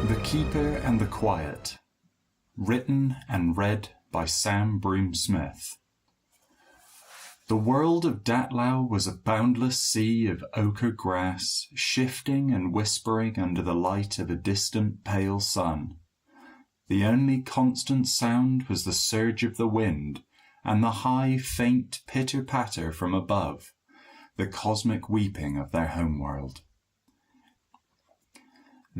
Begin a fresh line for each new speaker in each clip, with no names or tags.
The Keeper and the Quiet. Written and read by Sam Broome-Smith. The world of Datlow was a boundless sea of ochre grass, shifting and whispering under the light of a distant pale sun. The only constant sound was the surge of the wind and the high, faint pitter-patter from above, the cosmic weeping of their homeworld.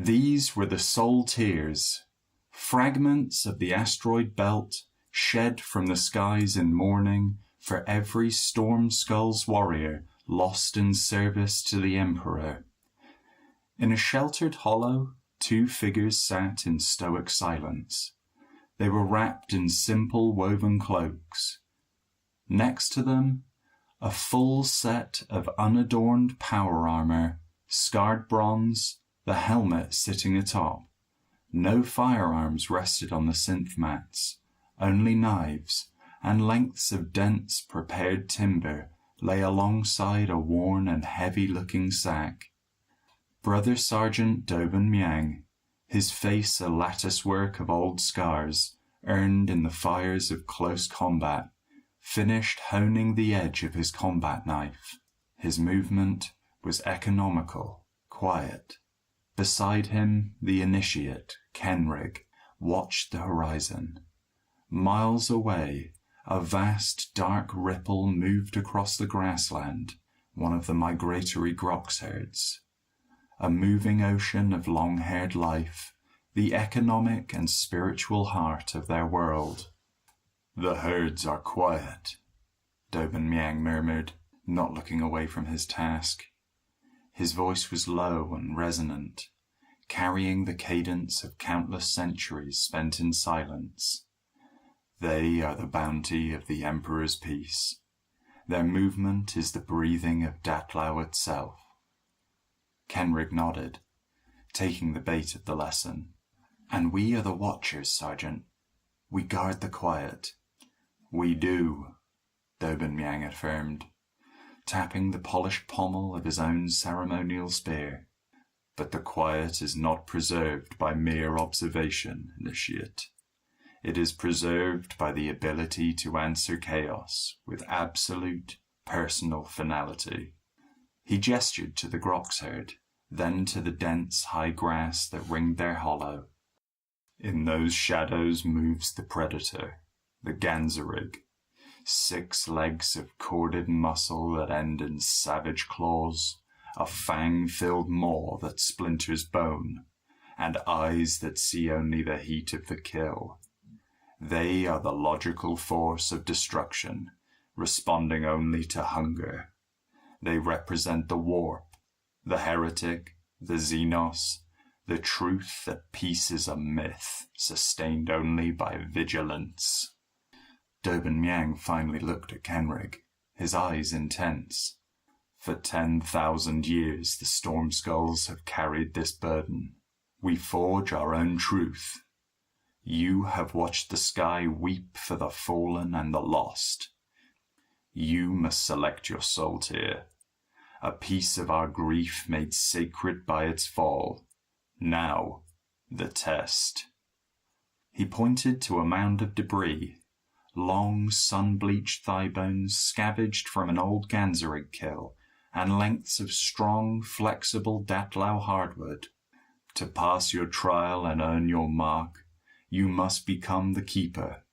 These were the soul tears, fragments of the asteroid belt shed from the skies in mourning for every Storm Skull's warrior lost in service to the Emperor. In a sheltered hollow, two figures sat in stoic silence. They were wrapped in simple woven cloaks. Next to them, a full set of unadorned power armor, scarred bronze, the helmet sitting atop. No firearms rested on the synth mats, only knives, and lengths of dense prepared timber lay alongside a worn and heavy-looking sack. Brother Sergeant Dobin Myang, his face a lattice-work of old scars, earned in the fires of close combat, finished honing the edge of his combat knife. His movement was economical, quiet. Beside him, the initiate, Kenrig, watched the horizon. Miles away, a vast dark ripple moved across the grassland, one of the migratory grox herds. A moving ocean of long-haired life, the economic and spiritual heart of their world. "The herds are quiet," Dobin Myang murmured, not looking away from his task. His voice was low and resonant, carrying the cadence of countless centuries spent in silence. "They are the bounty of the Emperor's peace. Their movement is the breathing of Datlow itself." Kenrig nodded, taking the bait of the lesson. "And we are the Watchers, Sergeant. We guard the quiet." "We do," Dobin Myang affirmed, tapping the polished pommel of his own ceremonial spear. "But the quiet is not preserved by mere observation, Initiate. It is preserved by the ability to answer chaos with absolute, personal finality." He gestured to the grox herd, then to the dense high grass that ringed their hollow. "In those shadows moves the predator, the Ganzerig, 6 legs of corded muscle that end in savage claws, a fang-filled maw that splinters bone, and eyes that see only the heat of the kill. They are the logical force of destruction, responding only to hunger. They represent the warp, the heretic, the xenos, the truth that peace is a myth, sustained only by vigilance." Dobin Myang finally looked at Kenrig, his eyes intense. "For 10,000 years the Storm Skulls have carried this burden. We forge our own truth. You have watched the sky weep for the fallen and the lost. You must select your soul tier, a piece of our grief made sacred by its fall. Now, the test." He pointed to a mound of debris, long sun-bleached thigh bones scavenged from an old Ganzerig kill, and lengths of strong, flexible Datlow hardwood. "To pass your trial and earn your mark, you must become the Keeper.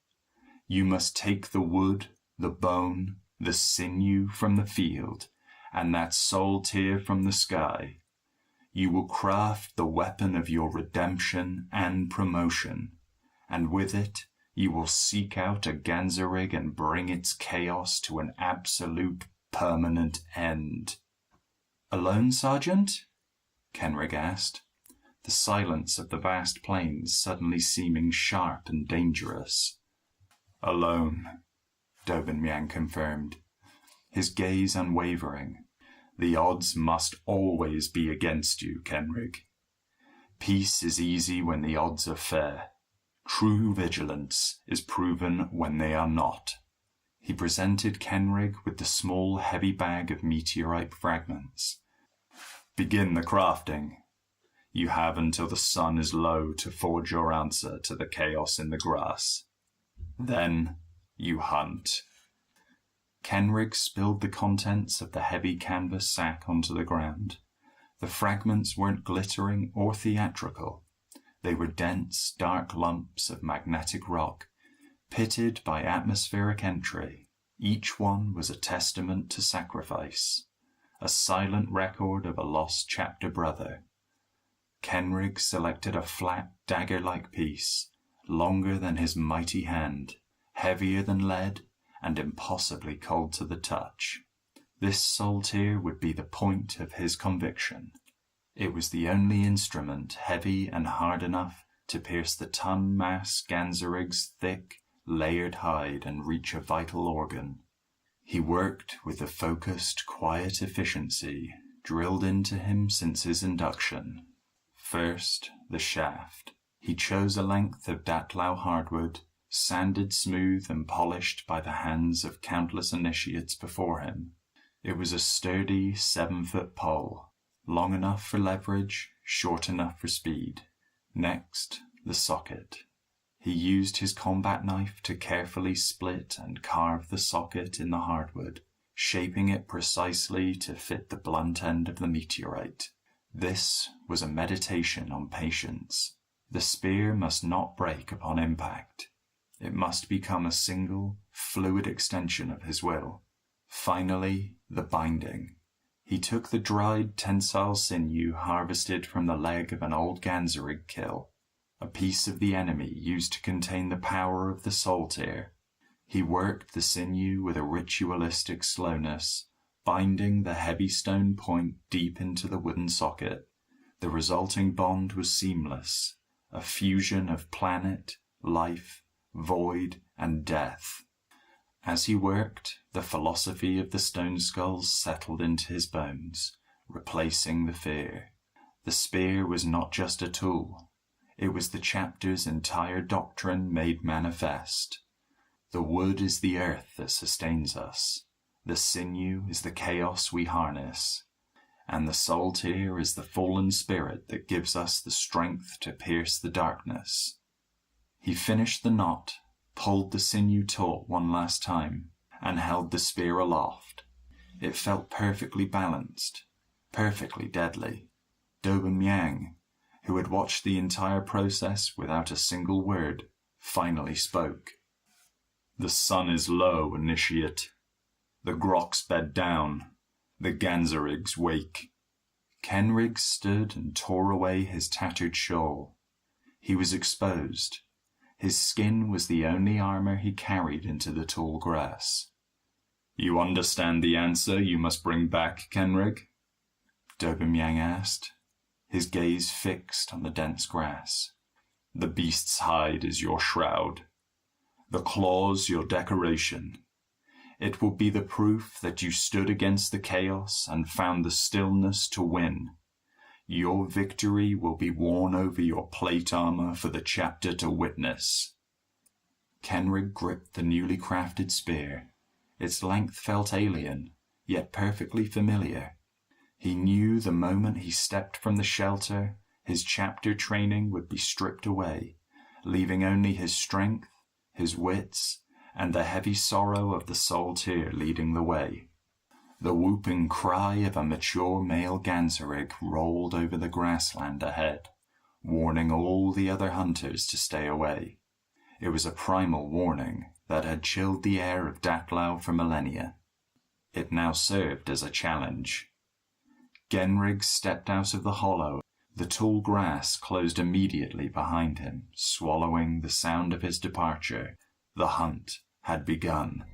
You must take the wood, the bone, the sinew from the field, and that soul tear from the sky. You will craft the weapon of your redemption and promotion, and with it you will seek out a Ganzerig and bring its chaos to an absolute, permanent end." "Alone, Sergeant?" Kenrig asked, the silence of the vast plains suddenly seeming sharp and dangerous. "Alone," Dobin Myang confirmed, his gaze unwavering. "The odds must always be against you, Kenrig. Peace is easy when the odds are fair. True vigilance is proven when they are not." He presented Kenrig with the small, heavy bag of meteorite fragments. "Begin the crafting. You have until the sun is low to forge your answer to the chaos in the grass. Then you hunt. Kenrig spilled the contents of the heavy canvas sack onto the ground. The fragments weren't glittering or theatrical. They were dense, dark lumps of magnetic rock, pitted by atmospheric entry. Each one was a testament to sacrifice, a silent record of a lost chapter brother. Kenrig selected a flat, dagger-like piece, longer than his mighty hand, heavier than lead, and impossibly cold to the touch. This soul tear would be the point of his conviction. It was the only instrument heavy and hard enough to pierce the ton-mass Ganzerig's thick, layered hide and reach a vital organ. He worked with the focused, quiet efficiency drilled into him since his induction. First, the shaft. He chose a length of Datlau hardwood, sanded smooth and polished by the hands of countless initiates before him. It was a sturdy 7-foot pole, long enough for leverage, short enough for speed. Next, the socket. He used his combat knife to carefully split and carve the socket in the hardwood, shaping it precisely to fit the blunt end of the meteorite. This was a meditation on patience. The spear must not break upon impact. It must become a single, fluid extension of his will. Finally, the binding. He took the dried, tensile sinew harvested from the leg of an old Ganzerig kill, a piece of the enemy used to contain the power of the soul tear. He worked the sinew with a ritualistic slowness, binding the heavy stone point deep into the wooden socket. The resulting bond was seamless, a fusion of planet, life, void, and death. As he worked, the philosophy of the stone skulls settled into his bones, replacing the fear. The spear was not just a tool. It was the chapter's entire doctrine made manifest. The wood is the earth that sustains us. The sinew is the chaos we harness. And the soul tear is the fallen spirit that gives us the strength to pierce the darkness. He finished the knot, pulled the sinew taut one last time, and held the spear aloft. It felt perfectly balanced, perfectly deadly. Dobin-Yang, who had watched the entire process without a single word, finally spoke. "The sun is low, initiate. The Groks bed down. The Ganzerigs wake." Kenrig stood and tore away his tattered shawl. He was exposed. His skin was the only armor he carried into the tall grass. "You understand the answer you must bring back, Kenrig?" Dobin-Yang asked, his gaze fixed on the dense grass. "The beast's hide is your shroud. The claws your decoration. It will be the proof that you stood against the chaos and found the stillness to win. Your victory will be worn over your plate armor for the chapter to witness." Kenrig gripped the newly crafted spear. Its length felt alien, yet perfectly familiar. He knew the moment he stepped from the shelter, his chapter training would be stripped away, leaving only his strength, his wits, and the heavy sorrow of the soul tear leading the way. The whooping cry of a mature male Ganzerig rolled over the grassland ahead, warning all the other hunters to stay away. It was a primal warning that had chilled the air of Datlau for millennia. It now served as a challenge. Genrig stepped out of the hollow. The tall grass closed immediately behind him, swallowing the sound of his departure. The hunt had begun.